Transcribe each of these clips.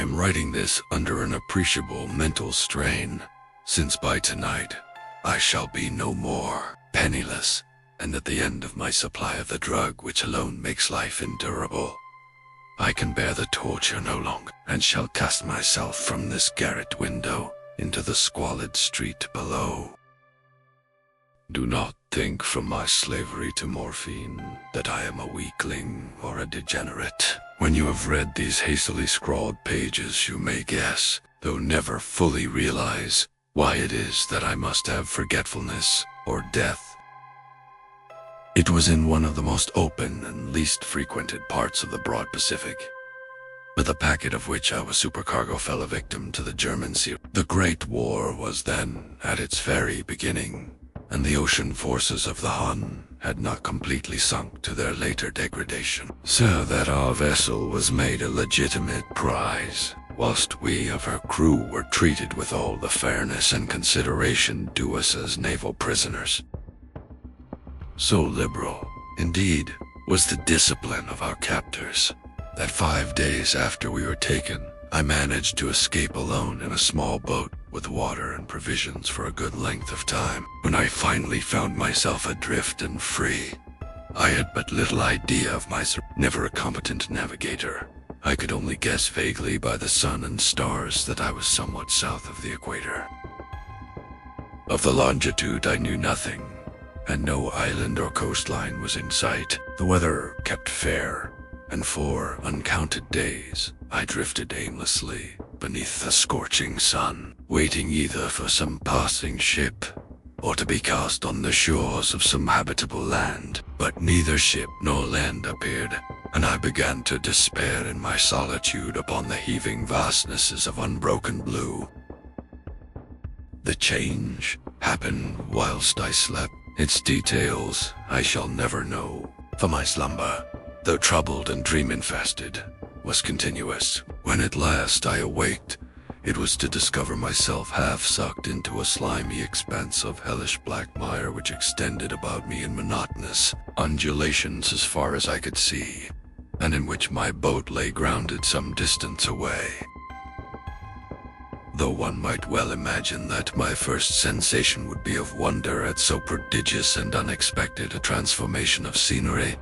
am writing this under an appreciable mental strain, since by tonight I shall be no more penniless, and at the end of my supply of the drug which alone makes life endurable. I can bear the torture no longer, and shall cast myself from this garret window into the squalid street below. Do not think from my slavery to morphine that I am a weakling or a degenerate. When you have read these hastily scrawled pages, you may guess, though never fully realize, why it is that I must have forgetfulness or death. It was in one of the most open and least frequented parts of the broad Pacific, with a packet of which I was supercargo fell a victim to the German Sea. The Great War was then at its very beginning, and the ocean forces of the Hun had not completely sunk to their later degradation, so that our vessel was made a legitimate prize, whilst we of her crew were treated with all the fairness and consideration due us as naval prisoners. So liberal, indeed, was the discipline of our captors, that 5 days after we were taken, I managed to escape alone in a small boat with water and provisions for a good length of time. When I finally found myself adrift and free, I had but little idea of my never a competent navigator. I could only guess vaguely by the sun and stars that I was somewhat south of the equator. Of the longitude I knew nothing, and no island or coastline was in sight. The weather kept fair, and for uncounted days I drifted aimlessly beneath the scorching sun, waiting either for some passing ship or to be cast on the shores of some habitable land. But neither ship nor land appeared, and I began to despair in my solitude upon the heaving vastnesses of unbroken blue. The change happened whilst I slept. Its details I shall never know, for my slumber, though troubled and dream-infested, was continuous. When at last I awaked, it was to discover myself half-sucked into a slimy expanse of hellish black mire which extended about me in monotonous undulations as far as I could see, and in which my boat lay grounded some distance away. Though one might well imagine that my first sensation would be of wonder at so prodigious and unexpected a transformation of scenery,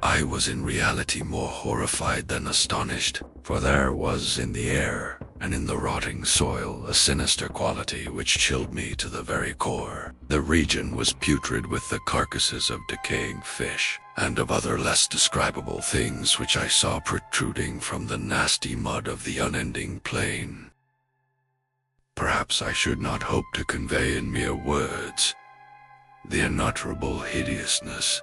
I was in reality more horrified than astonished, for there was in the air and in the rotting soil a sinister quality which chilled me to the very core. The region was putrid with the carcasses of decaying fish and of other less describable things which I saw protruding from the nasty mud of the unending plain. Perhaps I should not hope to convey in mere words the unutterable hideousness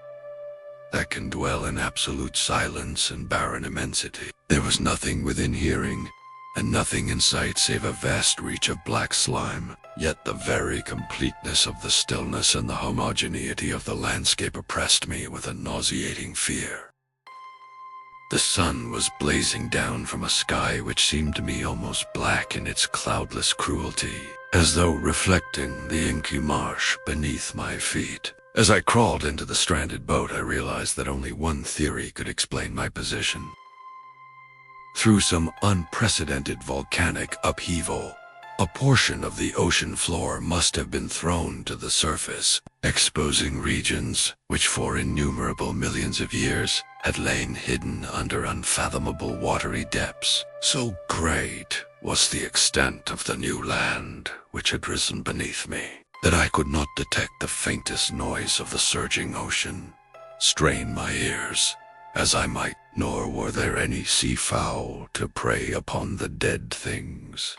that can dwell in absolute silence and barren immensity. There was nothing within hearing, and nothing in sight save a vast reach of black slime, yet the very completeness of the stillness and the homogeneity of the landscape oppressed me with a nauseating fear. The sun was blazing down from a sky which seemed to me almost black in its cloudless cruelty, as though reflecting the inky marsh beneath my feet. As I crawled into the stranded boat, I realized that only one theory could explain my position. Through some unprecedented volcanic upheaval, a portion of the ocean floor must have been thrown to the surface, exposing regions which for innumerable millions of years had lain hidden under unfathomable watery depths. So great was the extent of the new land which had risen beneath me, that I could not detect the faintest noise of the surging ocean, strain my ears as I might, nor were there any seafowl to prey upon the dead things.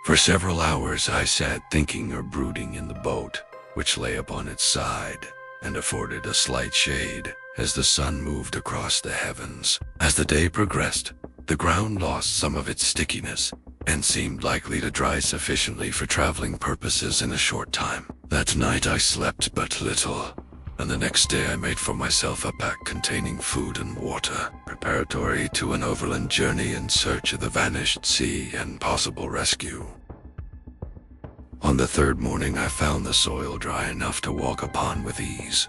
For several hours I sat thinking or brooding in the boat, which lay upon its side and afforded a slight shade as the sun moved across the heavens. As the day progressed, the ground lost some of its stickiness and seemed likely to dry sufficiently for traveling purposes in a short time. That night I slept but little, and the next day I made for myself a pack containing food and water, preparatory to an overland journey in search of the vanished sea and possible rescue. On the third morning I found the soil dry enough to walk upon with ease.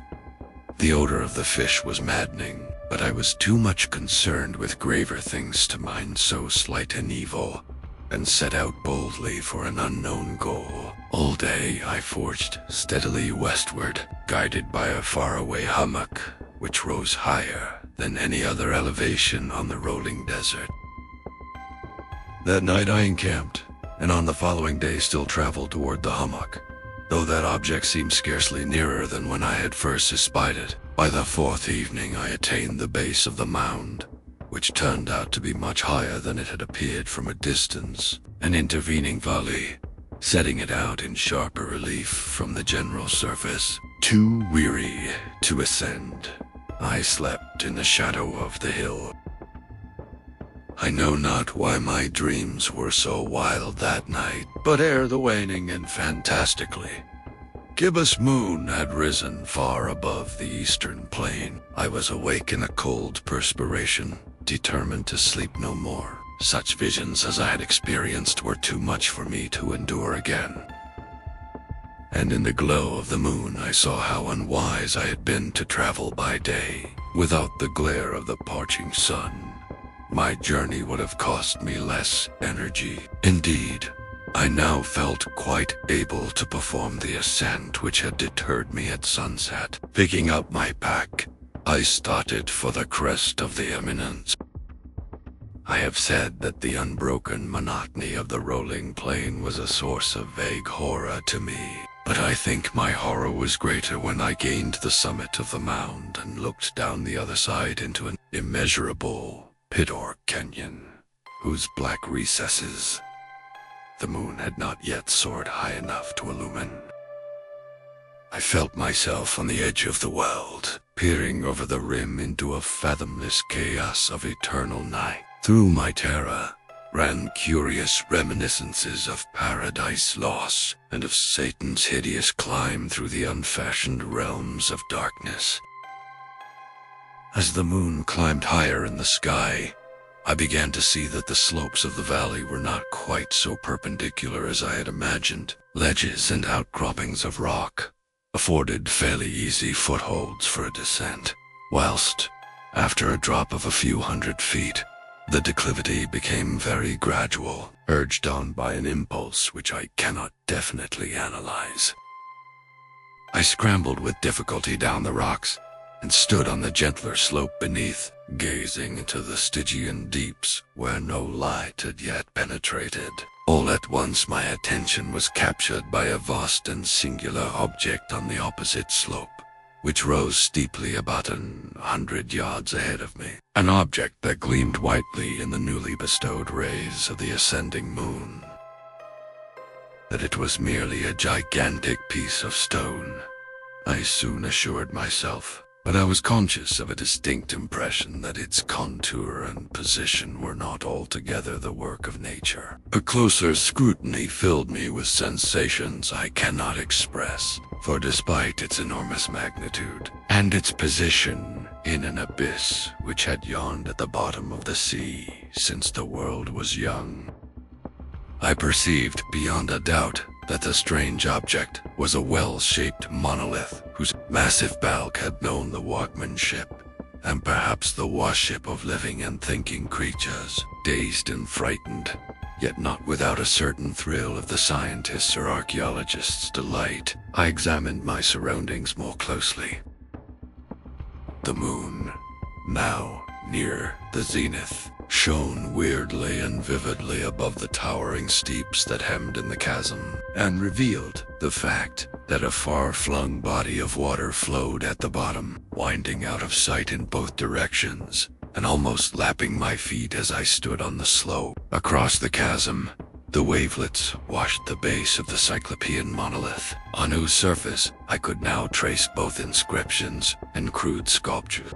The odor of the fish was maddening, but I was too much concerned with graver things to mind so slight an evil, and set out boldly for an unknown goal. All day I forged steadily westward, guided by a faraway hummock, which rose higher than any other elevation on the rolling desert. That night I encamped, and on the following day still traveled toward the hummock, though that object seemed scarcely nearer than when I had first espied it. By the fourth evening I attained the base of the mound, which turned out to be much higher than it had appeared from a distance, an intervening valley, setting it out in sharper relief from the general surface. Too weary to ascend, I slept in the shadow of the hill. I know not why my dreams were so wild that night, but ere the waning and fantastically gibbous moon had risen far above the eastern plain, I was awake in a cold perspiration, determined to sleep no more. Such visions as I had experienced were too much for me to endure again. And in the glow of the moon I saw how unwise I had been to travel by day. Without the glare of the parching sun, my journey would have cost me less energy. Indeed, I now felt quite able to perform the ascent which had deterred me at sunset. Picking up my pack, I started for the crest of the eminence. I have said that the unbroken monotony of the rolling plain was a source of vague horror to me, but I think my horror was greater when I gained the summit of the mound and looked down the other side into an immeasurable pit or canyon, whose black recesses the moon had not yet soared high enough to illumine. I felt myself on the edge of the world, peering over the rim into a fathomless chaos of eternal night. Through my terror ran curious reminiscences of paradise lost and of Satan's hideous climb through the unfashioned realms of darkness. As the moon climbed higher in the sky, I began to see that the slopes of the valley were not quite so perpendicular as I had imagined. Ledges and outcroppings of rock afforded fairly easy footholds for a descent, whilst, after a drop of a few hundred feet, the declivity became very gradual, urged on by an impulse which I cannot definitely analyze. I scrambled with difficulty down the rocks and stood on the gentler slope beneath, gazing into the Stygian deeps where no light had yet penetrated. All at once my attention was captured by a vast and singular object on the opposite slope, which rose steeply about 100 yards ahead of me. An object that gleamed whitely in the newly bestowed rays of the ascending moon. That it was merely a gigantic piece of stone, I soon assured myself, but I was conscious of a distinct impression that its contour and position were not altogether the work of nature. A closer scrutiny filled me with sensations I cannot express, for despite its enormous magnitude and its position in an abyss which had yawned at the bottom of the sea since the world was young, I perceived beyond a doubt that the strange object was a well-shaped monolith whose massive bulk had known the workmanship and perhaps the worship of living and thinking creatures. Dazed and frightened, yet not without a certain thrill of the scientist's or archaeologist's delight, I examined my surroundings more closely. The moon, now near the zenith, shone weirdly and vividly above the towering steeps that hemmed in the chasm, and revealed the fact that a far-flung body of water flowed at the bottom, winding out of sight in both directions, and almost lapping my feet as I stood on the slope. Across the chasm, the wavelets washed the base of the Cyclopean monolith, on whose surface I could now trace both inscriptions and crude sculpture.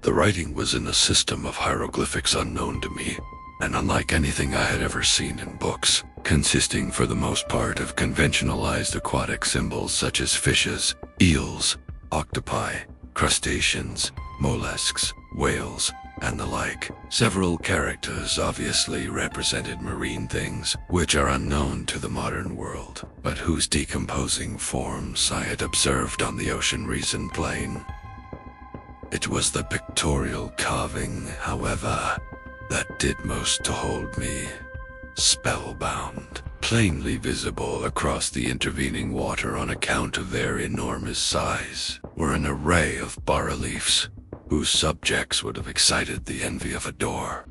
The writing was in a system of hieroglyphics unknown to me, and unlike anything I had ever seen in books, consisting for the most part of conventionalized aquatic symbols such as fishes, eels, octopi, crustaceans, mollusks, whales, and the like. Several characters obviously represented marine things, which are unknown to the modern world, but whose decomposing forms I had observed on the ocean resin plain. It was the pictorial carving, however, that did most to hold me spellbound. Plainly visible across the intervening water on account of their enormous size were an array of bas-reliefs whose subjects would have excited the envy of a door.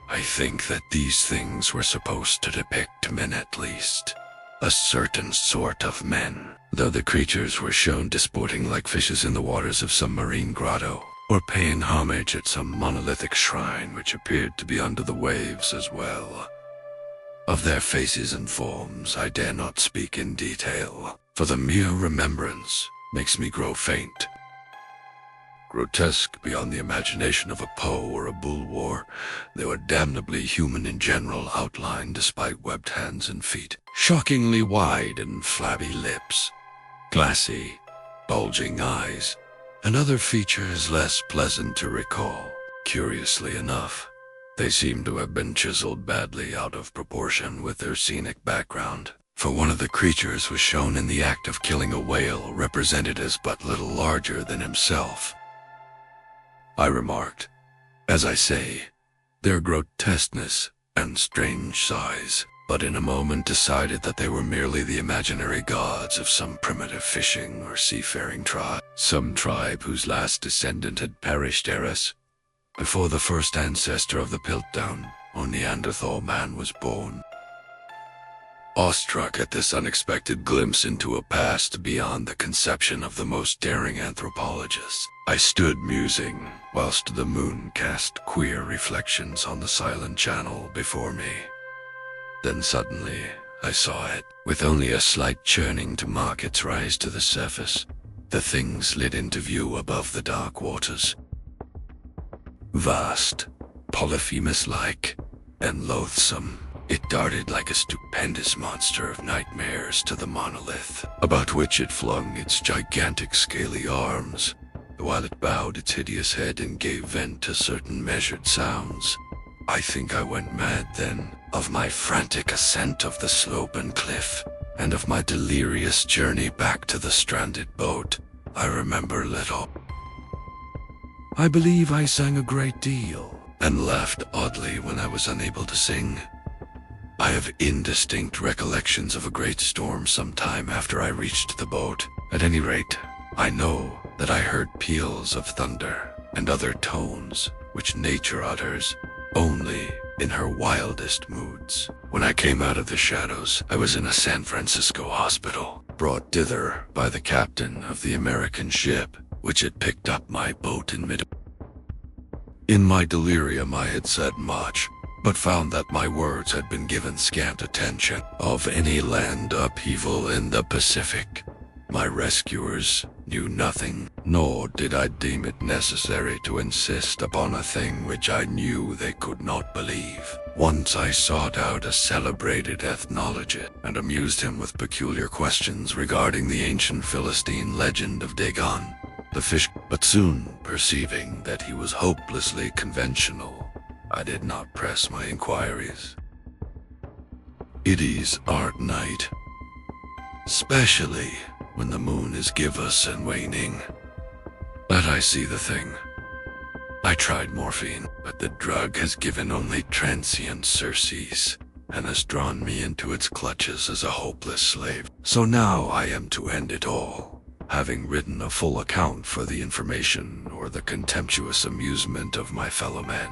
I think that these things were supposed to depict men at least, a certain sort of men, though the creatures were shown disporting like fishes in the waters of some marine grotto, or paying homage at some monolithic shrine which appeared to be under the waves as well. Of their faces and forms I dare not speak in detail, for the mere remembrance makes me grow faint. Grotesque beyond the imagination of a Poe or a Bulwer, they were damnably human in general outline despite webbed hands and feet, shockingly wide and flabby lips, glassy, bulging eyes, and other features less pleasant to recall. Curiously enough, they seem to have been chiseled badly out of proportion with their scenic background, for one of the creatures was shown in the act of killing a whale represented as but little larger than himself. I remarked, as I say, their grotesqueness and strange size, but in a moment decided that they were merely the imaginary gods of some primitive fishing or seafaring tribe, some tribe whose last descendant had perished ere us, before the first ancestor of the Piltdown or Neanderthal man was born. Awestruck at this unexpected glimpse into a past beyond the conception of the most daring anthropologists, I stood musing whilst the moon cast queer reflections on the silent channel before me. Then suddenly I saw it, with only a slight churning to mark its rise to the surface. The thing slid into view above the dark waters. Vast, Polyphemus-like, and loathsome, it darted like a stupendous monster of nightmares to the monolith, about which it flung its gigantic scaly arms, while it bowed its hideous head and gave vent to certain measured sounds. I think I went mad then, of my frantic ascent of the slope and cliff, and of my delirious journey back to the stranded boat. I remember little. I believe I sang a great deal, and laughed oddly when I was unable to sing. I have indistinct recollections of a great storm some time after I reached the boat. At any rate, I know that I heard peals of thunder and other tones which nature utters only in her wildest moods. When I came out of the shadows, I was in a San Francisco hospital, brought thither by the captain of the American ship which had picked up my boat in mid. In my delirium I had said much, but found that my words had been given scant attention. Of any land upheaval in the Pacific, my rescuers knew nothing, nor did I deem it necessary to insist upon a thing which I knew they could not believe. Once I sought out a celebrated ethnologist and amused him with peculiar questions regarding the ancient Philistine legend of Dagon, the fish, but soon perceiving that he was hopelessly conventional, I did not press my inquiries. It is art night, especially when the moon is gibbous and waning, that I see the thing. I tried morphine, but the drug has given only transient surcease, and has drawn me into its clutches as a hopeless slave. So now I am to end it all, having written a full account for the information or the contemptuous amusement of my fellow men.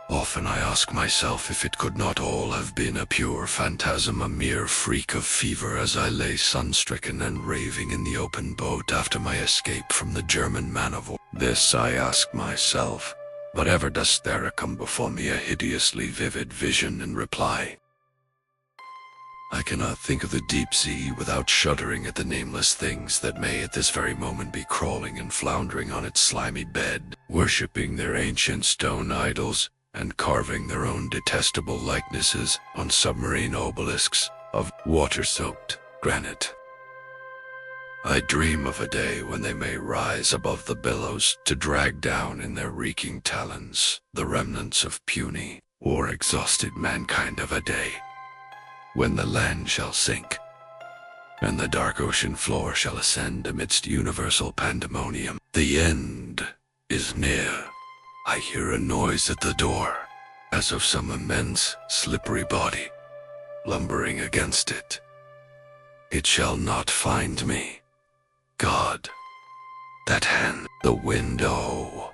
Often I ask myself if it could not all have been a pure phantasm, a mere freak of fever, as I lay sun-stricken and raving in the open boat after my escape from the German man of war. This I ask myself, but ever does there come before me a hideously vivid vision in reply. I cannot think of the deep sea without shuddering at the nameless things that may at this very moment be crawling and floundering on its slimy bed, worshipping their ancient stone idols, and carving their own detestable likenesses on submarine obelisks of water-soaked granite. I dream of a day when they may rise above the billows to drag down in their reeking talons the remnants of puny or exhausted mankind, of a day when the land shall sink, and the dark ocean floor shall ascend amidst universal pandemonium. The end is near. I hear a noise at the door, as of some immense, slippery body, lumbering against it. It shall not find me. God, that hand, the window.